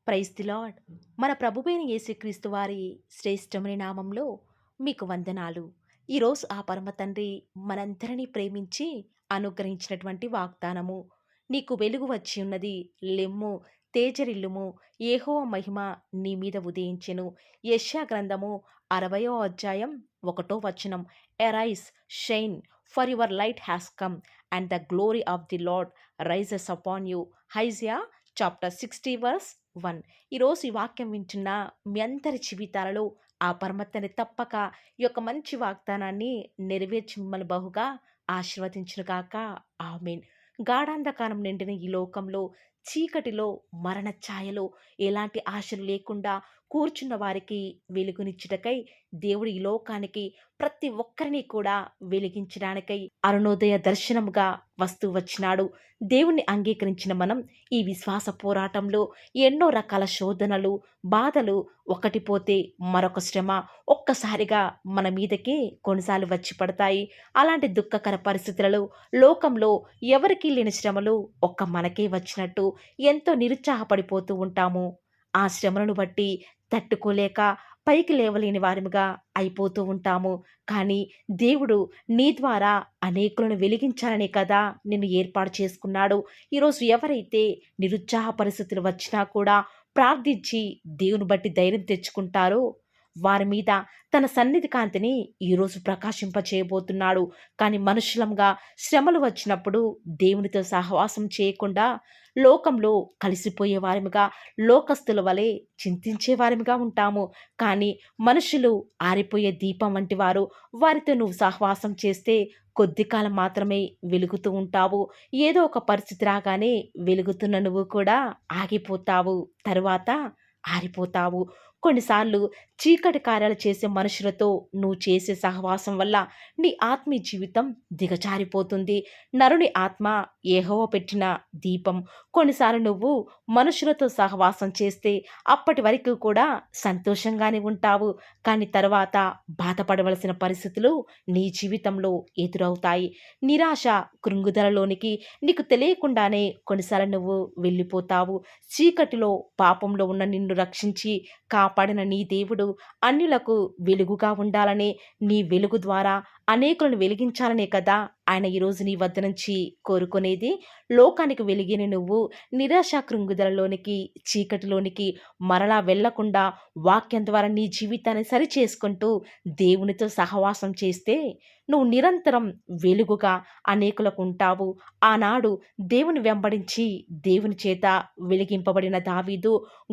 Praise the lord. మన ప్రభువైన యేసుక్రీస్తు వారి శ్రేష్టమైన నామంలో మీకు వందనాలు. ఈరోజు ఆ పరమ తండ్రి మనందరినీ ప్రేమించి అనుగ్రహించినటువంటి వాగ్దానము. నీకు వెలుగు వచ్చి ఉన్నది, లెమ్ము, తేజరిల్లుము, యెహోవా మహిమ నీ మీద ఉదయించెను. యెషయా గ్రంథము 60వ అధ్యాయం 1వ వచనం. Arise, shine, for your light has come and the glory of the Lord rises upon you. Isaiah chapter 60 verse 1. ఈరోజు ఈ వాక్యం వింటున్న మీ అందరి జీవితాలలో ఆ పరమతని తప్పక ఈ యొక్క మంచి వాగ్దానాన్ని నెరవేర్చి మిమ్మల్ని బహుగా ఆశీర్వదించును గాక. ఆమేన్. గాఢాంధకారం నిండిన ఈ లోకంలో, చీకటిలో, మరణ ఛాయలో ఎలాంటి ఆశలు లేకుండా కూర్చున్న వారికి వెలుగునిచ్చుటకై దేవుడు ఈ లోకానికి ప్రతి ఒక్కరిని కూడా వెలిగించడానికై అరుణోదయ దర్శనముగా వస్తూ వచ్చినాడు. దేవుణ్ణి అంగీకరించిన మనం ఈ విశ్వాస పోరాటంలో ఎన్నో రకాల శోధనలు, బాధలు, ఒకటి పోతే మరొక శ్రమ ఒక్కసారిగా మన మీదకి కొన్నిసార్లు వచ్చి పడతాయి. అలాంటి దుఃఖకర పరిస్థితులలో లోకంలో ఎవరికీ లేని శ్రమలు ఒక్క మనకే వచ్చినట్టు ఎంతో నిరుత్సాహపడిపోతూ ఉంటాము. ఆ శ్రమలను బట్టి తట్టుకోలేక పైకి లేవలేని వారిగా అయిపోతూ ఉంటాము. కానీ దేవుడు నీ ద్వారా అనేకులను వెలిగించాలనే కదా నిన్ను ఏర్పాటు చేసుకున్నాడు. ఈరోజు ఎవరైతే నిరుత్సాహ పరిస్థితులు వచ్చినా కూడా ప్రార్థించి దేవుని బట్టి ధైర్యం తెచ్చుకుంటారో వారి మీద తన సన్నిధి కాంతిని ఈరోజు ప్రకాశింపచేయబోతున్నాడు. కానీ మనుషులంగా శ్రమలు వచ్చినప్పుడు దేవునితో సహవాసం చేయకుండా లోకంలో కలిసిపోయే వారిగా, లోకస్తుల వలె చింతించే వారిగా ఉంటాము. కానీ మనుషులు ఆరిపోయే దీపం వంటి వారు. వారితో నువ్వు సహవాసం చేస్తే కొద్ది కాలం మాత్రమే వెలుగుతూ ఉంటావు. ఏదో ఒక పరిస్థితి రాగానే వెలుగుతున్న నువ్వు కూడా ఆగిపోతావు. తరువాత ఆరిపోతావు. కొన్నిసార్లు చీకటి కార్యాలు చేసే మనుషులతో నువ్వు చేసే సహవాసం వల్ల నీ ఆత్మీయ జీవితం దిగజారిపోతుంది. నరుని ఆత్మ యెహోవా పెట్టిన దీపం. కొన్నిసార్లు నువ్వు మనుషులతో సహవాసం చేస్తే అప్పటి వరకు కూడా సంతోషంగానే ఉంటావు. కానీ తర్వాత బాధపడవలసిన పరిస్థితులు నీ జీవితంలో ఎదురవుతాయి. నిరాశ, కృంగుదలలోనికి నీకు తెలియకుండానే కొన్నిసార్లు నువ్వు వెళ్ళిపోతావు. చీకటిలో, పాపంలో ఉన్న నిన్ను రక్షించి కాపాడిన నీ దేవుడు అన్యులకు వెలుగుగా ఉండాలనే, నీ వెలుగు ద్వారా అనేకులను వెలిగించాలనే కదా ఆయన ఈరోజు నీ వద్ద నుంచి కోరుకునేది. లోకానికి వెలిగిన నువ్వు నిరాశ, కృంగుదలలోనికి, చీకటిలోనికి మరలా వెళ్లకుండా వాక్యం ద్వారా నీ జీవితాన్ని సరిచేసుకుంటూ దేవునితో సహవాసం చేస్తే నువ్వు నిరంతరం వెలుగుగా అనేకులకు ఉంటావు. ఆనాడు దేవుని వెంబడించి దేవుని చేత వెలిగింపబడిన దావీదు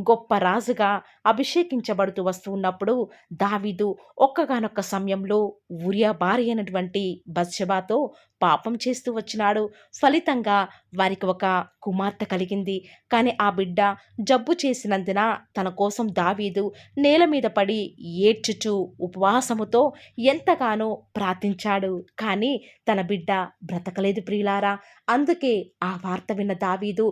గొప్ప రాజుగా అభిషేకించబడుతూ వస్తూ ఉన్నప్పుడు దావీదు ఒక్కగానొక్క సమయంలో ఊరియా భార్య అయినటువంటి బత్షెబతో పాపం చేస్తూ వచ్చినాడు. ఫలితంగా వారికి ఒక కుమార్తె కలిగింది. కానీ ఆ బిడ్డ జబ్బు చేసినందున తన కోసం దావీదు నేల మీద పడి ఏడ్చుచూ ఉపవాసముతో ఎంతగానో ప్రార్థించాడు. కానీ తన బిడ్డ బ్రతకలేదు ప్రియులారా. అందుకే ఆ వార్త విన్న దావీదు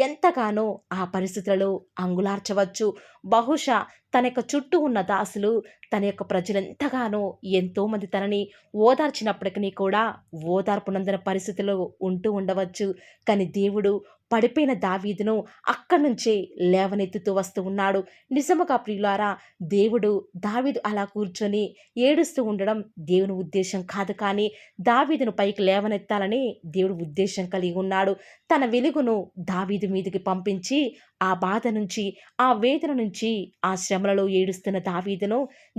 ఎంతగానో ఆ పరిస్థితులలో అంగులార్చవచ్చు. బహుశా తన యొక్క చుట్టూ ఉన్న దాసులు, తన యొక్క ప్రజలెంతగానో ఎంతోమంది తనని ఓదార్చినప్పటికీ కూడా ఓదార్పునందన పరిస్థితిలో ఉంటూ ఉండవచ్చు. కానీ దేవుడు పడిపోయిన దావీదును అక్కడి నుంచే లేవనెత్తుతూ వస్తూ ఉన్నాడు. నిజముగా ప్రియులారా, దేవుడు దావీదు అలా కూర్చొని ఏడుస్తూ ఉండడం దేవుని ఉద్దేశం కాదు. కానీ దావీదును పైకి లేవనెత్తాలని దేవుడు ఉద్దేశం కలిగి ఉన్నాడు. తన వెలుగును దావీదు మీదకి పంపించి ఆ బాధ నుంచి, ఆ వేదన నుంచి, ఆ శ్రమలలో ఏడుస్తున్న దావీదును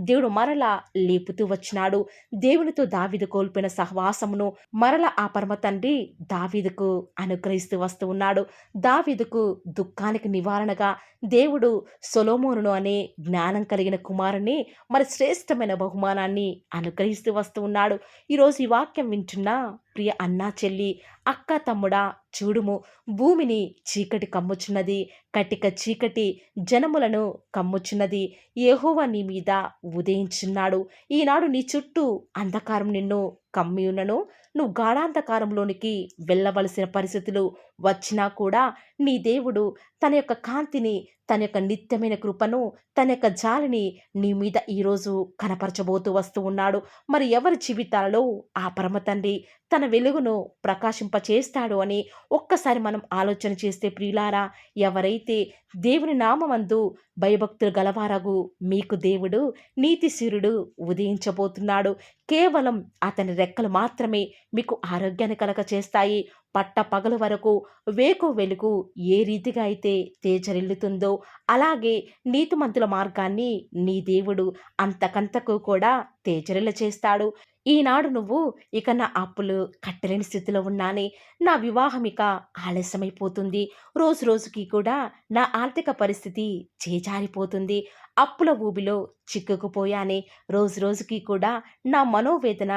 దేవుడు మరలా లేపుతూ వచ్చినాడు. దేవునితో దావీదు కోల్పోయిన సహవాసమును మరలా ఆ పరమ తండ్రి దావీదుకు అనుగ్రహిస్తూ వస్తూ ఉన్నాడు. దావీదుకు దుఃఖానికి నివారణగా దేవుడు సొలొమోనును అనే జ్ఞానం కలిగిన కుమారుని మరి శ్రేష్టమైన బహుమానాన్ని అనుగ్రహిస్తూ వస్తూ ఉన్నాడు. ఈరోజు ఈ వాక్యం వింటున్న ప్రియ అన్నా, చెల్లి, అక్క, తమ్ముడా, చూడుము, భూమిని చీకటి కమ్ముచున్నది, కటిక చీకటి జనములను కమ్ముచున్నది. యెహోవా నీ మీద ఉదయించున్నాడు. ఈనాడు నీ చుట్టూ అంధకారం నిన్ను కమ్మి ఉన్నను, నువ్వు గాఢాంధకారంలోనికి వెళ్ళవలసిన పరిస్థితులు వచ్చినా కూడా నీ దేవుడు తన యొక్క కాంతిని, తన యొక్క నిత్యమైన కృపను, తన యొక్క జాలిని నీ మీద ఈరోజు కనపరచబోతూ వస్తూ ఉన్నాడు. మరి ఎవరి జీవితాలలో ఆ పరమ తండ్రి తన వెలుగును ప్రకాశింపచేస్తాడు అని ఒక్కసారి మనం ఆలోచన చేస్తే ప్రియులారా, ఎవరైతే దేవుని నామమందు భయభక్తులు గలవారగు మీకు దేవుడు నీతిశూరుడు ఉదయించబోతున్నాడు. కేవలం అతని రెక్కలు మాత్రమే మీకు ఆరోగ్యాన్ని కలగచేస్తాయి. పట్ట పగలు వరకు వేకు వెలుగు ఏ రీతిగా అయితే తేజరిల్లుతుందో అలాగే నీతిమంతుల మార్గాన్ని నీ దేవుడు అంతకంతకు కూడా తేజరిల్ల చేస్తాడు. ఈనాడు నువ్వు ఇక నా అప్పులు కట్టలేని స్థితిలో ఉన్నానే, నా వివాహం ఇక ఆలస్యమైపోతుంది, రోజు రోజుకి కూడా నా ఆర్థిక పరిస్థితి చేజారిపోతుంది, అప్పుల ఊబిలో చిక్కుకుపోయానే, రోజు రోజుకి కూడా నా మనోవేదన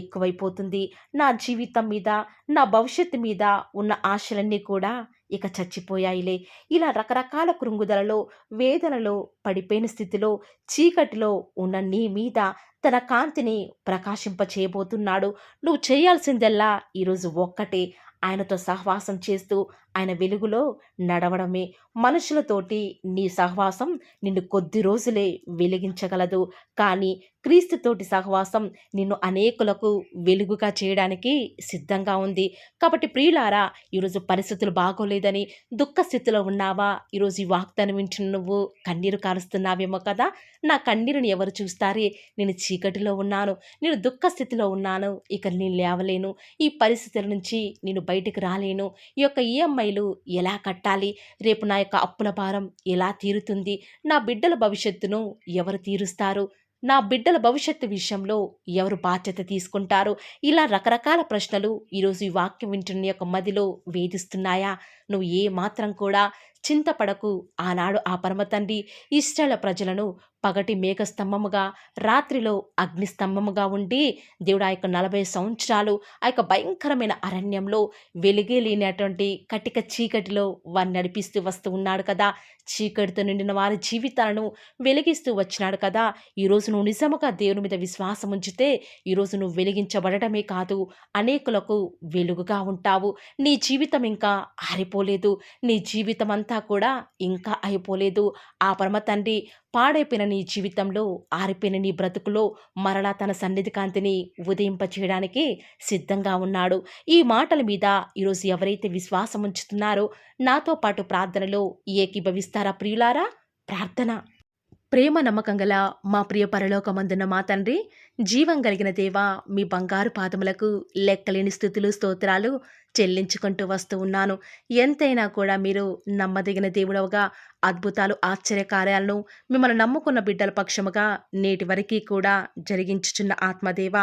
ఎక్కువైపోతుంది, నా జీవితం మీద, నా భవిష్యత్తు మీద ఉన్న ఆశలన్నీ కూడా ఇక చచ్చిపోయాయిలే. ఇలా రకరకాల కృంగుదలలో, వేదనలో పడిపోయిన స్థితిలో, చీకటిలో ఉన్న నీ మీద తన కాంతిని ప్రకాశింపచేయబోతున్నాడు. నువ్వు చేయాల్సిందల్లా ఈరోజు ఒక్కటే, ఆయనతో సహవాసం చేస్తూ ఆయన వెలుగులో నడవడమే. మనుషులతోటి నీ సహవాసం నిన్ను కొద్ది రోజులే వెలిగించగలదు. కానీ క్రీస్తుతోటి సహవాసం నిన్ను అనేకులకు వెలుగుగా చేయడానికి సిద్ధంగా ఉంది. కాబట్టి ప్రియులారా, ఈరోజు పరిస్థితులు బాగోలేదని దుఃఖ స్థితిలో ఉన్నావా? ఈరోజు ఈ వాగ్దానం వింటున్న నువ్వు కన్నీరు కారుస్తున్నావేమో కదా. నా కన్నీరుని ఎవరు చూస్తారే? నేను చీకటిలో ఉన్నాను, నేను దుఃఖ స్థితిలో ఉన్నాను, ఇక నేను లేవలేను, ఈ పరిస్థితుల నుంచి నేను బయటికి రాలేను, ఈ యొక్క ఈఎంఐలు ఎలా కట్టాలి, రేపు నా యొక్క అప్పుల భారం ఎలా తీరుతుంది, నా బిడ్డల భవిష్యత్తును ఎవరు తీరుస్తారు, నా బిడ్డల భవిష్యత్తు విషయంలో ఎవరు బాధ్యత తీసుకుంటారు, ఇలా రకరకాల ప్రశ్నలు ఈరోజు ఈ వాక్యం వింటున్న యొక్క మదిలో వేధిస్తున్నాయా? నువ్వు ఏ మాత్రం కూడా చింతపడకు. ఆనాడు ఆ పరమ తండ్రి ఇశ్రాయేలు ప్రజలను పగటి మేఘస్తంభముగా, రాత్రిలో అగ్నిస్తంభముగా ఉండి దేవుడు ఆ యొక్క 40 సంవత్సరాలు ఆ యొక్క భయంకరమైన అరణ్యంలో వెలుగే లేనటువంటి కటిక చీకటిలో వారిని నడిపిస్తూ వస్తూ ఉన్నాడు కదా. చీకటితో నిండిన వారి జీవితాలను వెలిగిస్తూ వచ్చినాడు కదా. ఈరోజు నువ్వు నిజముగా దేవుని మీద విశ్వాసం ఉంచితే ఈరోజు నువ్వు వెలిగించబడటమే కాదు, అనేకులకు వెలుగుగా ఉంటావు. నీ జీవితం ఇంకా ఆరిపోలేదు, నీ జీవితం అంతా కూడా ఇంకా అయిపోలేదు. ఆ పరమ తండ్రి పాడైపోయిన నీ జీవితంలో, ఆరిపోయిన నీ బ్రతుకులో మరలా తన సన్నిధి కాంతిని ఉదయింపచేయడానికి సిద్ధంగా ఉన్నాడు. ఈ మాటల మీద ఈరోజు ఎవరైతే విశ్వాసం ఉంచుతున్నారో నాతో పాటు ప్రార్థనలో ఏకీభవిస్తారా ప్రియులారా? ప్రార్థన. ప్రేమ నమ్మకం గల మా ప్రియ పరలోకమందున్న మా తండ్రి, జీవం కలిగిన దేవా, మీ బంగారు పాదములకు లెక్కలేని స్థుతులు స్తోత్రాలు చెల్లించుకుంటూ వస్తూ ఉన్నాను. ఎంతైనా కూడా మీరు నమ్మదగిన దేవుడవుగా అద్భుతాలు ఆశ్చర్యకార్యాలను మిమ్మల్ని నమ్ముకున్న బిడ్డల పక్షముగా నేటి వరకు కూడా జరిగించుచున్న ఆత్మదేవ,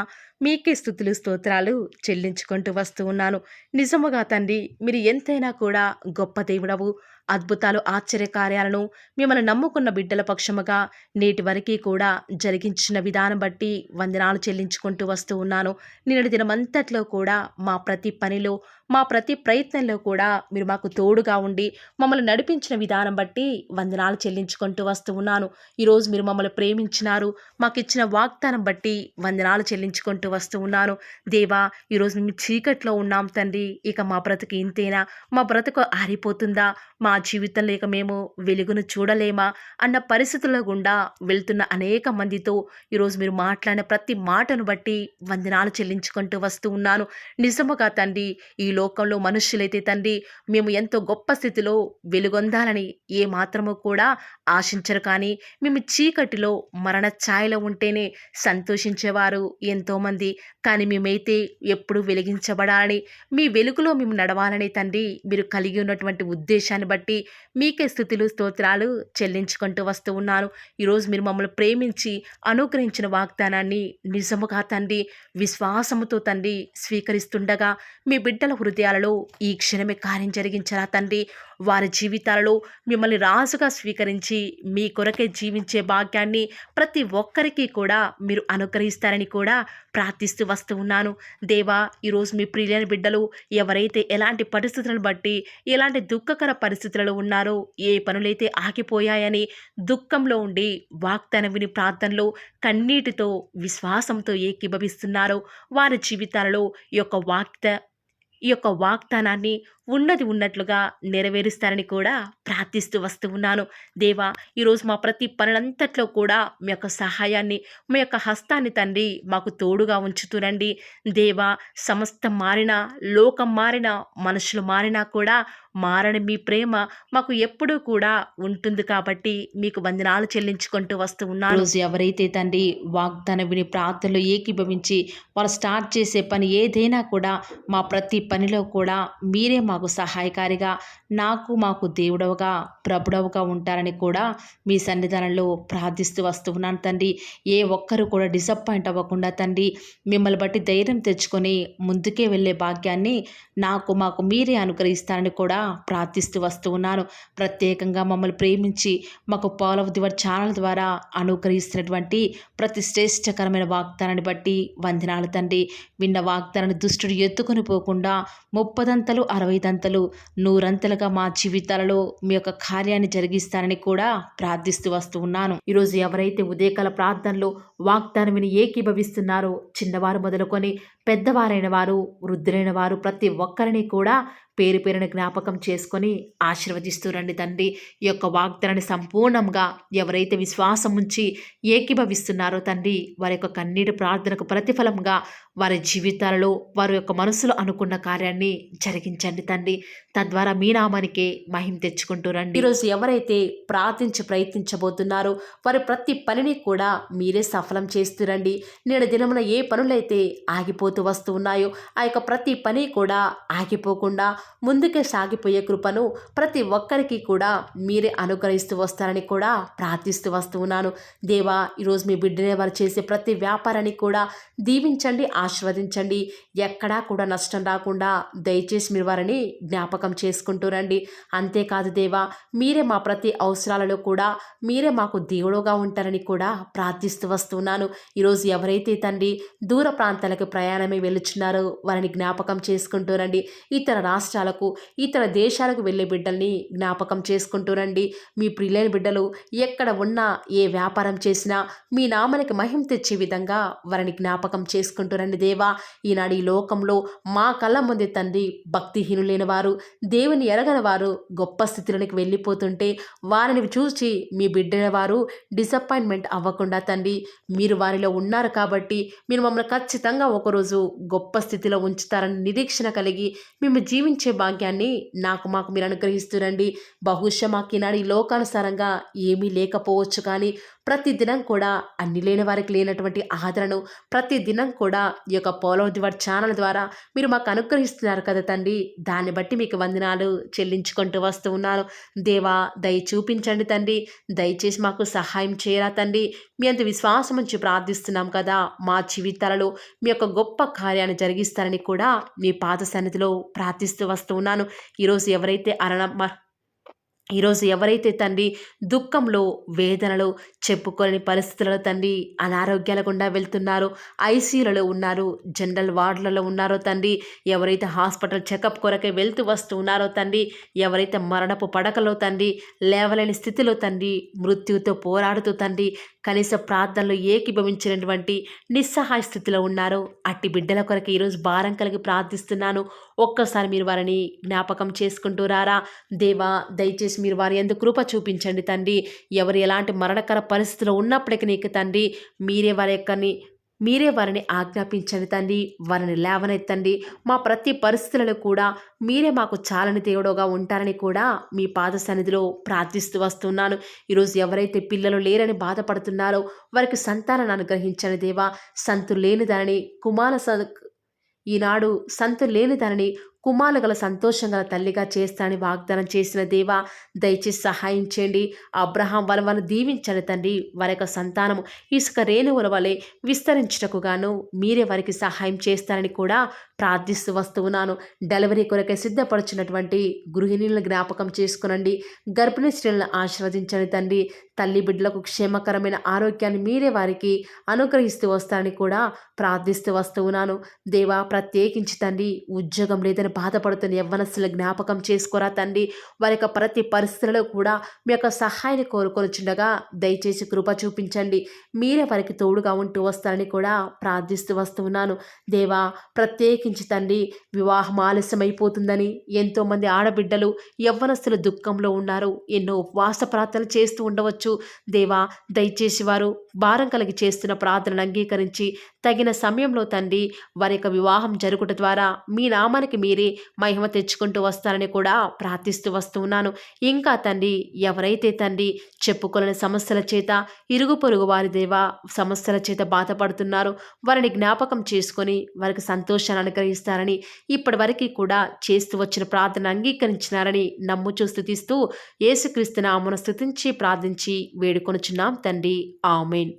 మీకే స్థుతులు స్తోత్రాలు చెల్లించుకుంటూ వస్తూ ఉన్నాను. నిజముగా తండ్రి, మీరు ఎంతైనా కూడా గొప్ప దేవుడవు. అద్భుతాలు ఆశ్చర్యకార్యాలను మిమ్మల్ని నమ్ముకున్న బిడ్డల పక్షముగా నేటి వరకు కూడా జరిగించిన విధానం బట్టి వందనాలు చెల్లించుకుంటూ వస్తూ ఉన్నాను. నిన్నటి దినమంతట్లో కూడా మా ప్రతి పనిలో, మా ప్రతి ప్రయత్నంలో కూడా మీరు మాకు తోడుగా ఉండి మమ్మల్ని నడిపించిన విధానం బట్టి వందనాలు చెల్లించుకుంటూ వస్తూ ఉన్నాను. ఈరోజు మీరు మమ్మల్ని ప్రేమించినారు, మాకు ఇచ్చిన వాగ్దానం బట్టి వందనాలు చెల్లించుకుంటూ వస్తూ ఉన్నాను. దేవా, ఈరోజు మేము చీకట్లో ఉన్నాం తండ్రి, ఇక మా బ్రతుకు ఇంతేనా, మా బ్రతుకు ఆరిపోతుందా, మా జీవితంలో ఇక మేము వెలుగును చూడలేమా అన్న పరిస్థితుల్లో గుండా వెళ్తున్న అనేక మందితో ఈరోజు మీరు మాట్లాడిన ప్రతి మాటను బట్టి వందనాలు చెల్లించుకుంటూ వస్తూ ఉన్నాను. నిజముగా తండ్రి, ఈ లోకంలో మనుష్యులైతే తండ్రి మేము ఎంతో గొప్ప స్థితిలో వెలుగొందాలని ఏ మాత్రము కూడా ఆశించరు. కానీ మేము చీకటిలో మరణ ఛాయలో ఉంటేనే సంతోషించేవారు ఎంతోమంది. కానీ మేమైతే ఎప్పుడు వెలిగించబడాలని, మీ వెలుగులో మేము నడవాలని తండ్రి మీరు కలిగి ఉన్నటువంటి ఉద్దేశాన్ని బట్టి మీకే స్థుతులు స్తోత్రాలు చెల్లించుకుంటూ వస్తూ ఉన్నాను. ఈరోజు మీరు మమ్మల్ని ప్రేమించి అనుగ్రహించిన వాగ్దానాన్ని నిజముగా తండ్రి విశ్వాసముతో తండ్రి స్వీకరిస్తుండగా మీ బిడ్డల హృదయాలలో ఈ క్షణమే కార్యం జరిగించరా తండ్రి. వారి జీవితాలలో మిమ్మల్ని రాజుగా స్వీకరించి మీ కొరకే జీవించే భాగ్యాన్ని ప్రతి ఒక్కరికి కూడా మీరు అనుగ్రహిస్తారని కూడా ప్రార్థిస్తూ వస్తూ ఉన్నాను. దేవా, ఈరోజు మీ ప్రియులైన బిడ్డలు ఎవరైతే ఎలాంటి పరిస్థితులను బట్టి ఎలాంటి దుఃఖకర పరిస్థితులలో ఉన్నారో, ఏ పనులైతే ఆగిపోయాయని దుఃఖంలో ఉండి వాగ్దానం విని ప్రార్థనలో కన్నీటితో విశ్వాసంతో ఏకీభవిస్తున్నారో వారి జీవితాలలో ఈ యొక్క వాగ్దానాన్ని ఉన్నది ఉన్నట్లుగా నెరవేరుస్తారని కూడా ప్రార్థిస్తూ వస్తూ ఉన్నాను. దేవా, ఈరోజు మా ప్రతి పనులంతట్లో కూడా మీ యొక్క సహాయాన్ని, మీ యొక్క హస్తాన్ని తండ్రి మాకు తోడుగా ఉంచుతురండి. దేవా, సమస్తం మారినా, లోకం మారినా, మనుషులు మారినా కూడా మారని మీ ప్రేమ మాకు ఎప్పుడూ కూడా ఉంటుంది కాబట్టి మీకు వందనాలు చెల్లించుకుంటూ వస్తూ ఉన్నాను. రోజు ఎవరైతే తండ్రి వాగ్దానం విని ప్రార్థనలో ఏకీభవించి వారు స్టార్ట్ చేసే పని ఏదైనా కూడా మా ప్రతి పనిలో కూడా మీరే మాకు సహాయకారిగా, మాకు దేవుడవుగా, ప్రభుడవుగా ఉంటారని కూడా మీ సన్నిధానంలో ప్రార్థిస్తూ వస్తూ ఉన్నాను తండ్రి. ఏ ఒక్కరు కూడా డిసప్పాయింట్ అవ్వకుండా తండ్రి మిమ్మల్ని బట్టి ధైర్యం తెచ్చుకొని ముందుకే వెళ్ళే భాగ్యాన్ని మాకు మీరే అనుగ్రహిస్తారని కూడా ప్రార్థిస్తూ వస్తూ ఉన్నాను. ప్రత్యేకంగా మమ్మల్ని ప్రేమించి మాకు Paul of the Word channel ద్వారా అనుగ్రహిస్తున్నటువంటి ప్రతి శ్రేష్టకరమైన వాగ్దానాన్ని బట్టి వందనాలు తండ్రి. విన్న వాగ్దానాన్ని దుష్టుడు ఎత్తుకొని పోకుండా 30 60 100 మా జీవితాలలో మీ యొక్క కార్యాన్ని జరిగిస్తారని కూడా ప్రార్థిస్తూ వస్తూ ఉన్నాను. ఈరోజు ఎవరైతే ఉదయకాల ప్రార్థనలో వాగ్దానం విని ఏకీభవిస్తున్నారో, చిన్నవారు మొదలుకొని పెద్దవారైన వారు, వృద్ధులైన వారు ప్రతి ఒక్కరిని కూడా పేరు పేరున జ్ఞాపకం చేసుకొని ఆశీర్వదిస్తూ రండి తండ్రి. ఈ యొక్క వాగ్దానాన్ని సంపూర్ణంగా ఎవరైతే విశ్వాసం ఉంచి ఏకీభవిస్తున్నారో తండ్రి, వారి యొక్క కన్నీటి ప్రార్థనకు ప్రతిఫలంగా వారి జీవితాలలో వారి యొక్క మనసులో అనుకున్న కార్యాన్ని జరిగించండి తండ్రి. తద్వారా మీ నామానికే మహిమ తెచ్చుకుంటూ రండి. ఈరోజు ఎవరైతే ప్రయత్నించబోతున్నారో వారి ప్రతి పనిని కూడా మీరే సఫలం చేస్తూ రండి. నేడు దినమున ఏ పనులైతే ఆగిపోతూ వస్తూ ఉన్నాయో ఆ యొక్క ప్రతి పని కూడా ఆగిపోకుండా ముందుకే సాగిపోయే కృపను ప్రతి ఒక్కరికి కూడా మీరే అనుగ్రహిస్తూ వస్తారని కూడా ప్రార్థిస్తూ వస్తూ ఉన్నాను. దేవా, ఈరోజు మీ బిడ్డనే వారు చేసే ప్రతి వ్యాపారాన్ని కూడా దీవించండి, ఆశీర్వదించండి. ఎక్కడా కూడా నష్టం రాకుండా దయచేసి మీరు వారిని జ్ఞాపకం చేసుకుంటూ రండి. అంతేకాదు దేవా, మీరే మా ప్రతి అవసరాలలో కూడా మీరే మాకు దేవుడుగా ఉంటారని కూడా ప్రార్థిస్తూ వస్తున్నాను. ఈరోజు ఎవరైతే తండ్రి దూర ప్రాంతాలకు ప్రయాణమే వెళుచున్నారో వారిని జ్ఞాపకం చేసుకుంటూ రండి. ఇతర రాష్ట్రాలకు, ఇతర దేశాలకు వెళ్ళే బిడ్డల్ని జ్ఞాపకం చేసుకుంటూ రండి. మీ ప్రియులైన బిడ్డలు ఎక్కడ ఉన్నా, ఏ వ్యాపారం చేసినా మీ నామానికి మహిమ తెచ్చే విధంగా వారిని జ్ఞాపకం చేసుకుంటూ రండి దేవా. ఈనాడు ఈ లోకంలో మా కళ్ళ ముందే తండ్రి భక్తిహీనులైన వారు, దేవుని ఎరగని వారు గొప్ప స్థితిలోనికి వెళ్ళిపోతుంటే వారిని చూసి మీ బిడ్డల వారు డిసప్పాయింట్మెంట్ అవ్వకుండా తండ్రి మీరు వారిలో ఉన్నారు కాబట్టి మీరు మమ్మల్ని ఖచ్చితంగా ఒకరోజు గొప్ప స్థితిలో ఉంచుతారని నిరీక్షణ కలిగి మేము జీవించే భాగ్యాన్ని మాకు మీరు అనుగ్రహిస్తురండి. బహుశా మాకు ఈనాడు ఈ లోకానుసారంగా ఏమీ లేకపోవచ్చు, కానీ ప్రతిదినం కూడా అన్ని లేని వారికి లేనటువంటి ఆదరణను ప్రతిదినం కూడా ఈ యొక్క Paul of the Word channel ద్వారా మీరు మాకు అనుగ్రహిస్తున్నారు కదా తండ్రి. దాన్ని బట్టి మీకు వందనాలు చెల్లించుకుంటూ వస్తూ ఉన్నాను. దేవా, దయ చూపించండి తండ్రి. దయచేసి మాకు సహాయం చేయరా తండ్రి. మీ అంత విశ్వాసం నుంచి ప్రార్థిస్తున్నాం కదా, మా జీవితాలలో మీ యొక్క గొప్ప కార్యాన్ని జరిగిస్తారని కూడా మీ పాద సన్నిధిలో ప్రార్థిస్తూ వస్తూ ఉన్నాను. ఈరోజు ఎవరైతే తండ్రి దుఃఖంలో, వేదనలో, చెప్పుకోలేని పరిస్థితులలో తండ్రి అనారోగ్యాల గుండా వెళ్తున్నారో, ఐసీయూలలో ఉన్నారు, జనరల్ వార్డులలో ఉన్నారో తండ్రి, ఎవరైతే హాస్పిటల్ చెకప్ కొరకే వెళ్తూ వస్తూ ఉన్నారో తండ్రి, ఎవరైతే మరణపు పడకలో తండ్రి లేవలేని స్థితిలో తండ్రి మృత్యువుతో పోరాడుతూ తండ్రి కనీస ప్రార్థనలు ఏకీభవించినటువంటి నిస్సహాయ స్థితిలో ఉన్నారో అట్టి బిడ్డల కొరకు ఈరోజు భారం కలిగి ప్రార్థిస్తున్నాను. ఒక్కసారి మీరు వారిని జ్ఞాపకం చేసుకుంటూ రారా దేవా. దయచేసి మీరు వారి యందు కృప చూపించండి తండ్రి. ఎవరు ఎలాంటి మరణకర పరిస్థితిలో ఉన్నప్పటికీ నీకు తండ్రి మీరే వారిని ఆజ్ఞాపించండి తండ్రి. వారిని లేవనెత్తండి. మా ప్రతి పరిస్థితులలో కూడా మీరే మాకు చాలని దేవుడుగా ఉంటారని కూడా మీ పాద సన్నిధిలో ప్రార్థిస్తూ వస్తున్నాను. ఈరోజు ఎవరైతే పిల్లలు లేరని బాధపడుతున్నారో వారికి సంతానాన్ని అనుగ్రహించండి దేవా. ఈనాడు సంతు లేని దానిని కుమారులు గల సంతోషం గల తల్లిగా చేస్తానని వాగ్దానం చేసిన దేవా, దయచేసి సహాయం చేయండి. అబ్రహాం వాళ్ళని దీవించండి తండ్రి. వారి యొక్క సంతానము ఇసుక రేణువుల వలె విస్తరించుటకు గాను మీరే వారికి సహాయం చేస్తారని కూడా ప్రార్థిస్తూ వస్తూ ఉన్నాను. డెలివరీ కొరకై సిద్ధపడుచున్నటువంటి గృహిణులను జ్ఞాపకం చేసుకునండి. గర్భిణీ స్త్రీలను ఆశీర్వదించండి తండ్రి. తల్లి బిడ్డలకు క్షేమకరమైన ఆరోగ్యాన్ని మీరే వారికి అనుగ్రహిస్తూ వస్తారని కూడా ప్రార్థిస్తూ వస్తూ ఉన్నాను. దేవా, ప్రత్యేకించి తండ్రి ఉద్యోగం లేదని బాధపడుతున్న యవ్వనస్తుల జ్ఞాపకం చేసుకోరా తండ్రి. వారి యొక్క ప్రతి పరిస్థితులలో కూడా మీ యొక్క సహాయాన్ని కోరుకొనిచుండగా దయచేసి కృప చూపించండి. మీరే వారికి తోడుగా ఉంటూ వస్తారని కూడా ప్రార్థిస్తూ వస్తూ ఉన్నాను. దేవా, ప్రత్యేకించి తండ్రి వివాహం ఆలస్యమైపోతుందని ఎంతోమంది ఆడబిడ్డలు యవ్వనస్తులు దుఃఖంలో ఉన్నారు. ఎన్నో ఉపవాస ప్రార్థనలు చేస్తూ ఉండవచ్చు. దేవా, దయచేసి వారు భారం కలిగి చేస్తున్న ప్రార్థనను అంగీకరించి తగిన సమయంలో తండ్రి వారి యొక్క వివాహం జరుగుట ద్వారా మీ నామానికి మీరే మహిమ తెచ్చుకుంటూ వస్తారని కూడా ప్రార్థిస్తూ వస్తూ ఉన్నాను. ఇంకా తండ్రి ఎవరైతే తండ్రి చెప్పుకోలేని సమస్యల చేత ఇరుగు పొరుగు వారి దేవా సమస్యల చేత బాధపడుతున్నారో వారిని జ్ఞాపకం చేసుకొని వారికి సంతోషాన్ని అనుగ్రహిస్తారని ఇప్పటి వరకు కూడా చేస్తూ వచ్చిన ప్రార్థన అంగీకరించినారని నమ్ముచూ స్తుతిస్తూ యేసుక్రీస్తు నామమున స్తుతించి ప్రార్థించి వేడుకొనుచున్నాం తండ్రి. ఆమేన్.